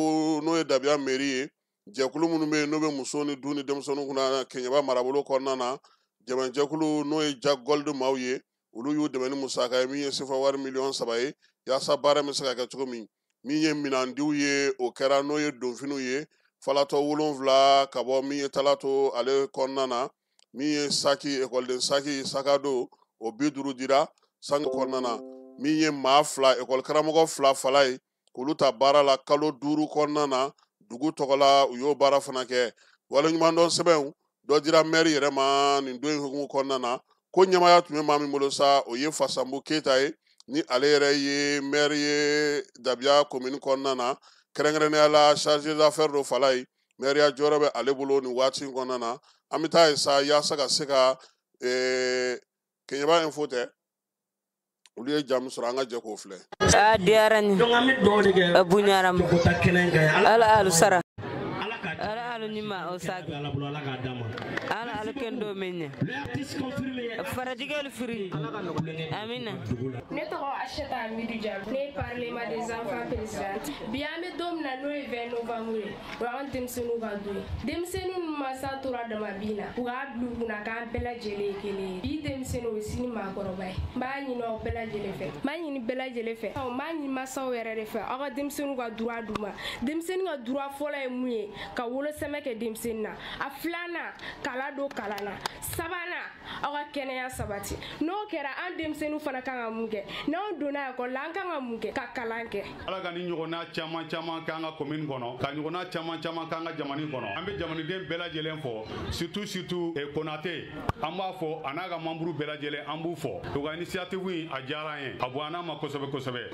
n'o ye Dabiya mairie ye jɛkulu minnu bɛ yen n'o bɛ muso ni du ni denmisɛnninw kunna Keɲeba marabolo kɔnɔna na jamajɛkulu n'o ye Jack Gold maaw ye olu y'u dɛmɛ ni musaka ye min ye sefa wari 3 ye yaasa baara bɛ se ka kɛ cogo min ye minandiw ye o kɛra n'o ye donfiniw ye falatɔ 7 ka bɔ min ye talato ale kɔnɔna na min ye saki ekɔliden sakado o 50 dira sange kɔnɔna na min ye maa 2 ekɔli karamɔgɔ 2 fala ye k'olu ta baara la kalo 5 kɔnɔna na dugu tɔgɔla u y'o baara fana kɛ waleɲumandɔn sɛbɛnw dɔ dira maire yɛrɛ ma nin don in hukumu kɔnɔna na ko ɲɛmaya tun bɛ maa min bolo sa o ye Fasambu Keyita ye ni ale yɛrɛ ye maire ye Dabiya commune kɔnɔna na kɛrɛnkɛrɛnnenya la chargé d'affaires do fala ye maire ya jɔyɔrɔ bɛ ale bolo nin waati in kɔnɔna na an bɛ taa ye sa yaasa ka se ka Keɲeba info tɛ olu ye jamu sɔrɔ an ka jɛ k'o filɛ a diyara n ye a bonyara ma ala alusara ala alu ni ma o sagi ala alu kendo menya farajigel firi amina ne tɔgɔ Acheta Amidou Diallo ne parlement des enfants présidente bi an bɛ don min na n'o ye 20 novembre ye o y'an denmisɛnninw ka don ye denmisɛnninw ni mansa tora dama bin na u k'a bila u kunna k'an bɛɛ lajɛlen ye kelen ye bi denmisɛnninw o ye sini maakɔrɔba ye n b'a ɲini aw bɛɛ lajɛlen fɛ n b'a ɲini bɛɛ lajɛlen fɛ n b'a ɲini mansaw yɛrɛ de fɛ aw ka denmisɛnninw ka droit d'u ma denmisɛnnin ka droit fɔlɔ ye mun ye ka wolosa dɛsɛmɛ kɛ denmisɛnnin na a filanan kala don kalan na sabanan aw ka kɛnɛya sabati n'o kɛra an denmisɛnninw fana kan ka mun kɛ n'anw donna ekɔli la an kan ka mun kɛ ka kalan kɛ ala ka ni ɲɔgɔnna caman caman k'an ka commune kɔnɔ ka ɲɔgɔnna caman caman k'an ka jamana kɔnɔ an bɛ jamanaden bɛɛ lajɛlen fɔ surtout Konate an b'a fɔ a n'a ka membre bɛɛ lajɛlen an b'u fɔ u ka initiative in a diyara an ye a bonyana ma kosɛbɛ kosɛbɛ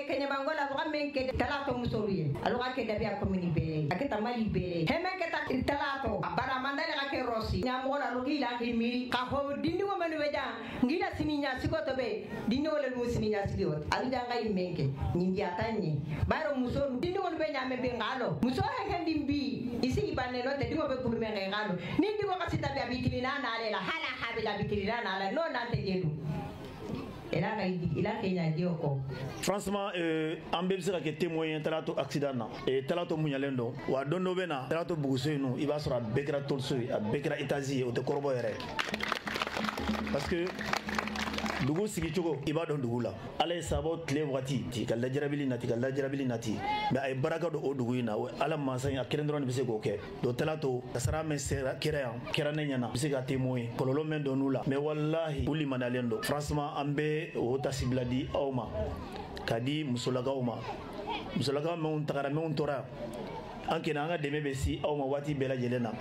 Keɲɛbanko la mɔgɔ min kɛ tala to musow ye alo ka kɛ dabi a commune bɛɛ a kɛ ta Mali bɛɛ hɛmɛ kɛ ta tala to a bara manda ka kɛ Rossi ɲamɔgɔ la lo k'i la k'i miiri ka fɔ dindiŋo minnu bɛ jan ngila sini ɲasigo to bɛ dindiŋo le mu sini ɲasigi o a bɛ jan ka ɲin kɛ nin diya ta ɲɛ bari muso dindiŋo bɛ ɲamɛ bɛ nka lo muso hakɛ din bi i sigi banne no tɛ dindiŋo bɛ kuru mɛ nka lo ni dindiŋo ka sita bɛ a bɛ kiri n'a n'ale la hala ha bɛ la bɛ kiri n'a n'ale n'o n'a tɛ jɛ dun Franchement, an bɛɛ bɛ se ka kɛ témoin ye tala to accident na tala to muɲalen don wa don dɔ bɛ na tala to buguso in i b'a sɔrɔ a bɛɛ kɛra toliso ye a bɛɛ kɛra étage ye o tɛ kɔrɔbɔ yɛrɛ parce que dugu sigicogo i b'a dɔn dugu la ala ye sababu tile wagati ti ka lajarabili nati mais a ye baraka don o dugu in na ala mansa a kelen dɔrɔn de bɛ se k'o kɛ donc tala to kasara min kɛra yan kɛra ne ɲɛna bɛ se ka témoin kɔlɔlɔ min don n'u la mais wallahi u limaniyalen don franchement an bɛ o tasibila di aw ma ka di musolakaw ma musolakaw minnu tagara minnu tora an kɛnɛ an ka dɛmɛ bɛ si aw ma waati bɛɛ lajɛlen na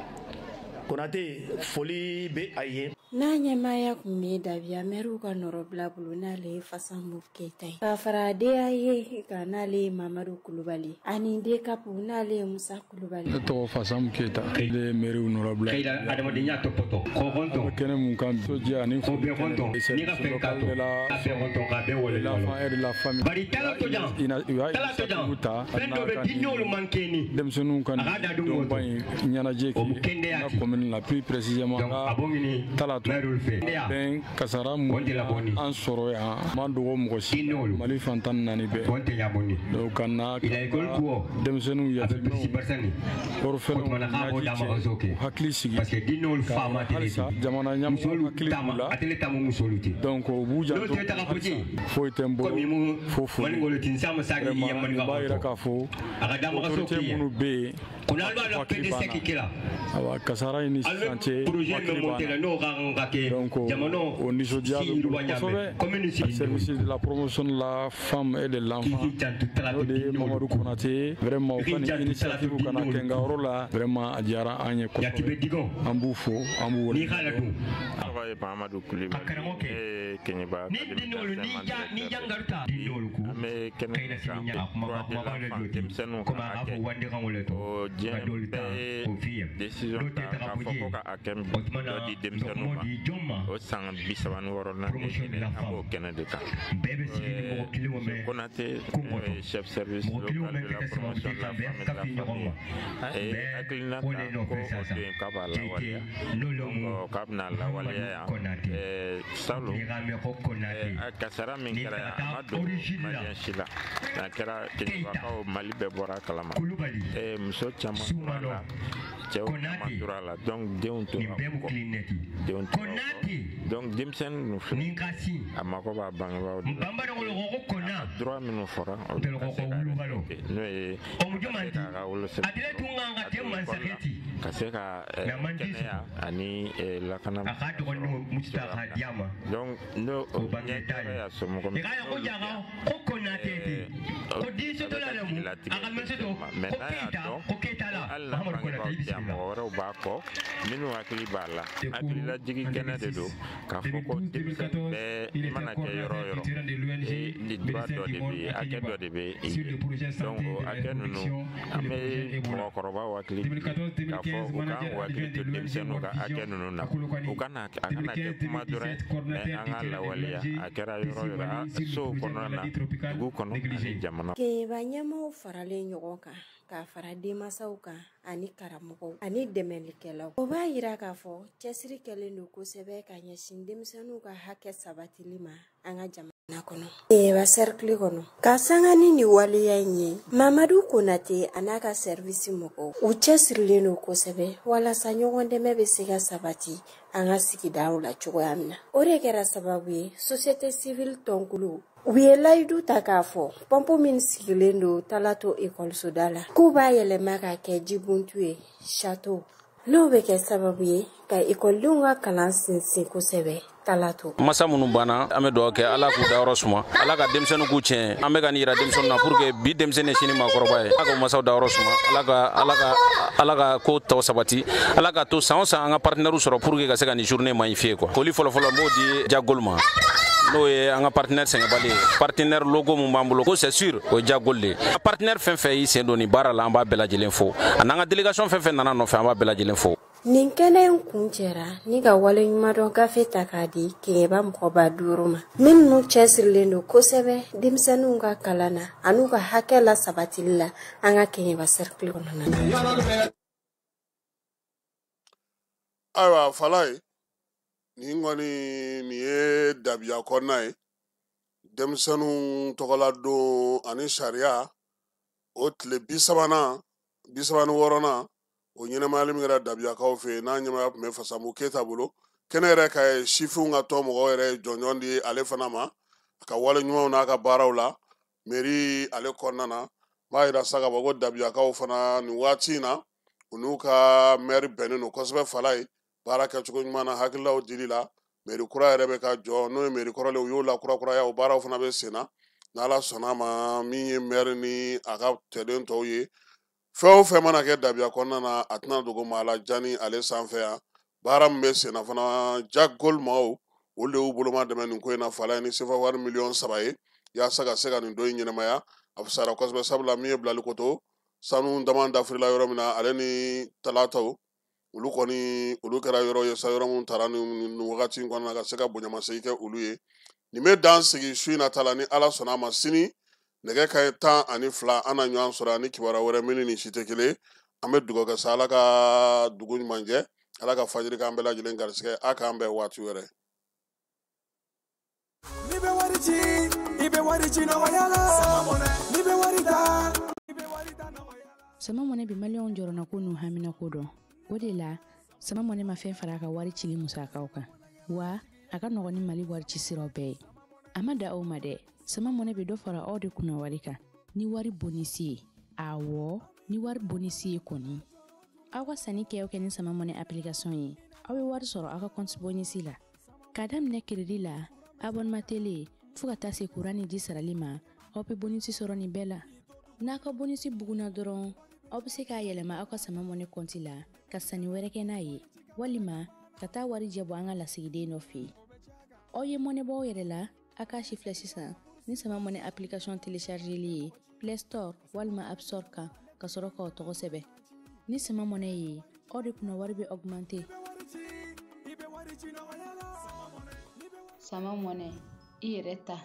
Konate foli bɛ a ye n'a ɲɛmaaya kun bɛ dabiya mɛriw ka nɔrɔ bila bolo n'ale ye Fasan Keyita ye k'a fara DAE ka n'ale ye Mamadu Kulubali ani DCAP n'ale ye Musa Kulubali. Ne tɔgɔ Fasan Keyita ale ye mɛriw nɔrɔ bila kayira adamadenya tɔpɔtɔ kɔkɔntɔ kɛnɛ mun kan soja ani kɔbɛkɔntɔ ni ka fɛn ka to a bɛɛ kɔntɔ ka bɛɛ wele la famille bari tala to jan fɛn dɔ bɛ di n'olu man kɛni denmisɛnninw kan dɔnba in ɲɛnajɛ kɛ n ka commune la plus précisément tala bɛn kasara an sɔrɔ yan ma dogo mɔgɔ si Mali fantan naani bɛɛ donc ka na denmisɛnninw yatimɛw orphelins hakili sigi ka halisa jamana ɲɛmɔgɔw hakili b'u la donc u b'u janto foyi tɛ n bolo fo foli vraiment u b'a yira k'a fɔ autorité minnu bɛ yen hakili banna awa kasara in ni sisan cɛ hakili banna donc au nisɔndiya bɛ bolo kosɛbɛ service de la promotion de la femme et de l'enfant n'o de ye Mamadu Konate vraiment u ka nin initiative kana kɛ n ka yɔrɔ la vraiment a diyara an ye kosɛbɛ an b'u fo an b'u wele tɔgɔ ye Mamadu Kulibali Keɲeba an bɛ kɛnɛ kan droit de l'enfant denmisɛnninw ka hakɛ o diɲɛ bɛɛ ye décision ta k'a fɔ ko ka hakɛ dɔ di denmisɛnninw ma o san 36 na an b'o kɛnɛ de kan Konate chef service local de la promotion de la femme et de la famille a ye hakilina ta ko o don k'a b'a lawaleya donc k'a bɛna lawaleya yan salu kasara min kɛra yan a ma don maliyɛn si la a kɛra Keɲebakaw Mali bɛɛ bɔra a kalama muso caman tora la cɛw caman tora la donc denw tora donc denmisɛnnin ninnu filɛ a mako b'a bangebaaw de la droit minnu fɔra o de ka se ka respecter n'o ye k'a ka wolosɛbɛn ka se ka kɛnɛya ani lakana donc n'o ɲɛ taara ya somɔgɔ min mais n'a y'a dɔn hali na bangebaaw tɛ yan mɔgɔ wɛrɛw b'a kɔ minnu hakili b'a la hakililajigi kɛnɛ de don k'a fɔ ko denmisɛnnin bɛɛ mana kɛ yɔrɔ o yɔrɔ ni droit dɔ de bɛ yen hakɛ dɔ de bɛ yen donc o hakɛ ninnu an bɛ mɔgɔkɔrɔbaw hakili k'a fɔ u kan k'u hakili to denmisɛnninw ka hakɛ ninnu na u kana a kana kɛ kuma dɔrɔn mais an ka lawaleya a kɛra yɔrɔ o yɔrɔ sow kɔnɔna na dugu kɔnɔ ani jamana. Keɲeba ɲɛmaaw faralen ɲɔgɔn kan k'a fara denmansaw kan ani karamɔgɔw ani dɛmɛlikɛlaw o b'a yira k'a fɔ cɛsiri kɛlen don kosɛbɛ ka ɲɛsin denmisɛnninw ka hakɛ sabatili ma an ka jamana kɔnɔ. Keɲeba cercle kɔnɔ ka sanga ni nin waleya in ye Mamadu Konate a n'a ka service mɔgɔw u cɛsirilen don kosɛbɛ walasa ɲɔgɔn dɛmɛ bɛ se ka sabati an ka sigidaw la cogoya min na o de kɛra sababu ye société civile tɔnkulu U ye layidu ta k'a fɔ pɔnpu min sigilen don Talato ekɔlisoda la k'u b'a yɛlɛma ka kɛ jibuntu ye château n'o bɛ kɛ sababu ye ka ekɔlidenw ka kalan sinsin kosɛbɛ Talato. Masa minnu banna an bɛ dugawu kɛ Ala k'u dayɔrɔ suma Ala ka denmisɛnninw k'u tiɲɛ an bɛ ka nin yira denmisɛnninw na pour que bi denmisɛnnin sini maakɔrɔba ye Ala ka masaw dayɔrɔ suma Ala ka ko tɔw sabati Ala ka to san o san an ka partenaires sɔrɔ pour que ka se ka nin journée magnifier quoi. Foli fɔlɔfɔlɔ n b'o di Jagol ma n'o ye an ka partenaire sɛngɛbali ye partenaire logo mun b'an bolo ko c'est sûr o ye Jagol de a partenaire fɛn fɛn y'i sen don nin baara la an b'a bɛɛ lajɛlen fo a n'an ka délégation fɛn fɛn nana nɔfɛ an b'a bɛɛ lajɛlen fo. Nin kɛnɛ in kun cɛra ni ka waleɲumandɔn gafe ta k'a di Keɲeba mɔgɔba 5 ma minnu cɛsirilen don kosɛbɛ denmisɛnninw ka kalan na an'u ka hakɛ la sabatili la an ka Keɲeba cercle kɔnɔna na. Ayiwa Falaye nin kɔni nin ye dabiya kɔnɔna ye denmisɛnninw tɔgɔladon ani sariya o tile 36nan o ɲɛnɛmayali min kɛra dabiyakaw fɛ yen n'a ɲɛmaya tun bɛ Fasamu Keyita bolo kɛnɛ yɛrɛ ka sifinw ka tɔn mɔgɔw yɛrɛ jɔnjɔn di ale fana ma a ka wale ɲumanw n'a ka baaraw la mairie ale kɔnɔna na b'a yira sa ka fɔ ko dabiyakaw fana nin waati in na u n'u ka maire bɛnnen don kosɛbɛ Falaye baara kɛcogo ɲuman na hakililaw dili la mairie kura yɛrɛ bɛ ka jɔ n'o ye mairie kɔrɔlen u y'o lakurakuraya o baaraw fana bɛ sen na n'Ala sɔnna ma min ye maire ni a ka tɛden tɔw ye fɛn o fɛn mana kɛ dabiya kɔnɔna na a tɛna dogo maa la jani ale sanfɛ yan baara min bɛ sen na fana Jagol maaw olu de y'u boloma dɛmɛ nin ko in na Falaye ni sefa wari miliyɔn 3 ye yaasa ka se ka nin don in ɲɛnamaya a fisara kosɛbɛ sabula min ye bilali ko to sanu dama dafirila yɔrɔ min na ale ni Talataw olu kɛra yɔrɔ ye sa yɔrɔ min taara nin wagati in kɔnɔna na ka se ka bonyamasegin kɛ olu ye nin bɛ dan sigi su in na ta la ni Ala sɔnna a ma sini nɛgɛ kanɲɛ 12 an na ɲɔgɔn sɔrɔ ani kibaruya wɛrɛ min ni si tɛ kelen an bɛ dugawu kɛ sa Ala ka dugu ɲuman jɛ Ala ka fajiri k'an bɛɛ lajɛlen garisigɛ a k'an bɛɛ waati wɛrɛ. Sama mɔnɛ bi maliyɛnw jɔrɔna ko n'u hamina ko dɔn o de la sama mɔnɛ ma fɛn fara a ka wari cili musakaw kan wa a ka nɔgɔn ni Mali wari ci siraw bɛɛ ye a ma da aw ma dɛ sama mɔnɛ bɛ dɔ fara aw de kunna wari kan ni wari bonisi ye awɔ ni wari bonisi ye kɔni aw ka sanni kɛ ni sama mɔnɛ application ye aw bɛ wari sɔrɔ aw ka compte bonisi la k'a daminɛ crédit la abonnement télé fo ka taa se courant ni ji sarali ma aw bɛ bonisi sɔrɔ nin bɛɛ la n'a ka bonisi buguna dɔrɔn aw bɛ se k'a yɛlɛma aw ka sama mɔnɛ compte la ka sanni wɛrɛ kɛ n'a ye walima ka taa wari jɛbɔ an ka lasigiden dɔ fɛ yen aw ye mɔnɛ bɔ aw yɛrɛ la a k'a si filɛ sisan ni sama mɔnɛ application téléchargeli ye Play Store walima App Store kan ka sɔrɔ k'aw tɔgɔ sɛbɛn ni sama mɔnɛ ye aw de kunna wari bɛ augmenter sama mɔnɛ i yɛrɛ ta